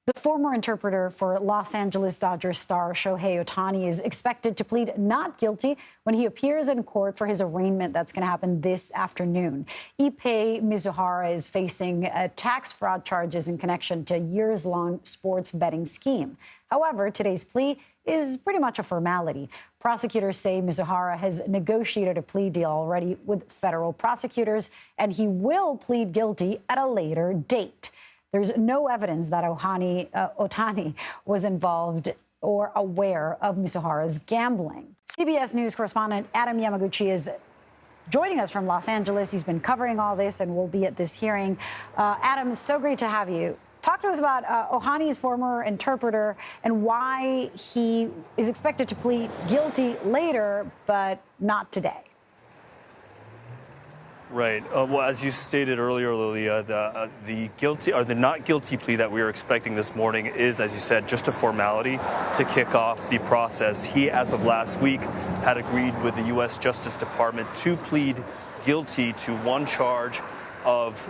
The former interpreter for Los Angeles Dodgers star Shohei Ohtani is expected to plead not guilty when he appears in court for his arraignment that's going to happen this afternoon. Ippei Mizuhara is facing tax fraud charges in connection to a years-long sports betting scheme. However, today's plea is pretty much a formality. Prosecutors say Mizuhara has negotiated a plea deal already with federal prosecutors, and he will plead guilty at a later date. There's no evidence that Ohtani was involved or aware of Mizuhara's gambling. CBS News correspondent Adam Yamaguchi is joining us from Los Angeles. He's been covering all this and will be at this hearing. Adam, it's so great to have you. Talk to us about Ohtani's former interpreter and why he is expected to plead guilty later, but not today. Right. Well, as you stated earlier, Lilia, the guilty or the not guilty plea that we are expecting this morning is, as you said, just a formality to kick off the process. He, as of last week, had agreed with the U.S. Justice Department to plead guilty to one charge of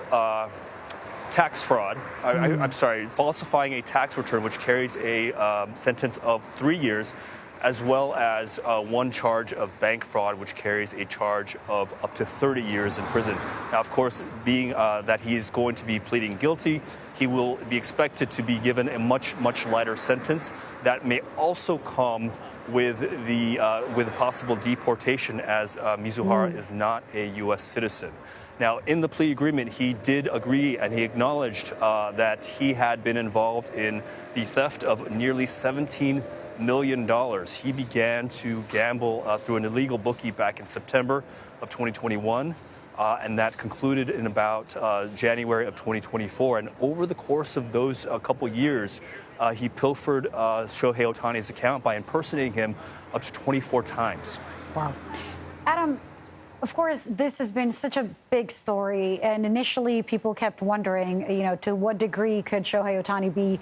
tax fraud. I'm sorry, falsifying a tax return, which carries a sentence of 3 years, as well as one charge of bank fraud, which carries a charge of up to 30 years in prison. Now, of course, being that he is going to be pleading guilty, he will be expected to be given a much lighter sentence that may also come with the possible deportation, as Mizuhara is not a U.S. citizen. Now, in the plea agreement, he did agree and he acknowledged that he had been involved in the theft of nearly $17 million. He began to gamble through an illegal bookie back in September of 2021, and that concluded in about January of 2024. And over the course of those couple years, he pilfered Shohei Ohtani's account by impersonating him up to 24 times. Wow. Adam, of course, this has been such a big story, and initially people kept wondering, to what degree could Shohei Ohtani be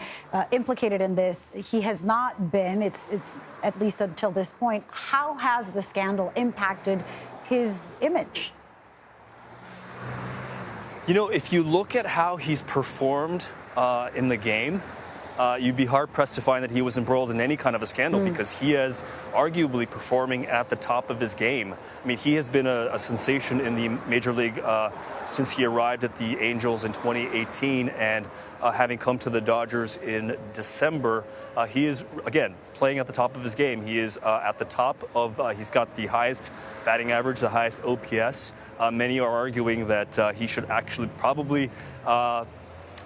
implicated in this? He has not been, it's at least until this point. How has the scandal impacted his image? If you look at how he's performed in the game, you'd be hard-pressed to find that he was embroiled in any kind of a scandal because he is arguably performing at the top of his game. I mean, he has been a sensation in the Major League since he arrived at the Angels in 2018, and having come to the Dodgers in December, he is, again, playing at the top of his game. He is at the top of, he's got the highest batting average, the highest OPS. Many are arguing that he should actually probably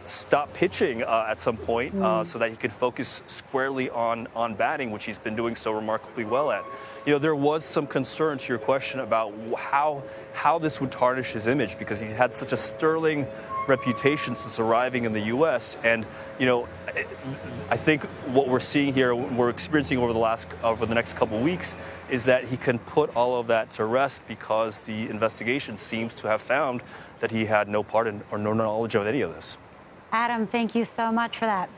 stop pitching at some point so that he could focus squarely on batting, which he's been doing so remarkably well at. There was some concern to your question about how this would tarnish his image, because he's had such a sterling reputation since arriving in the U.S. And, I think what we're seeing here, we're experiencing over the next couple of weeks, is that he can put all of that to rest because the investigation seems to have found that he had no part in or no knowledge of any of this. Adam, thank you so much for that.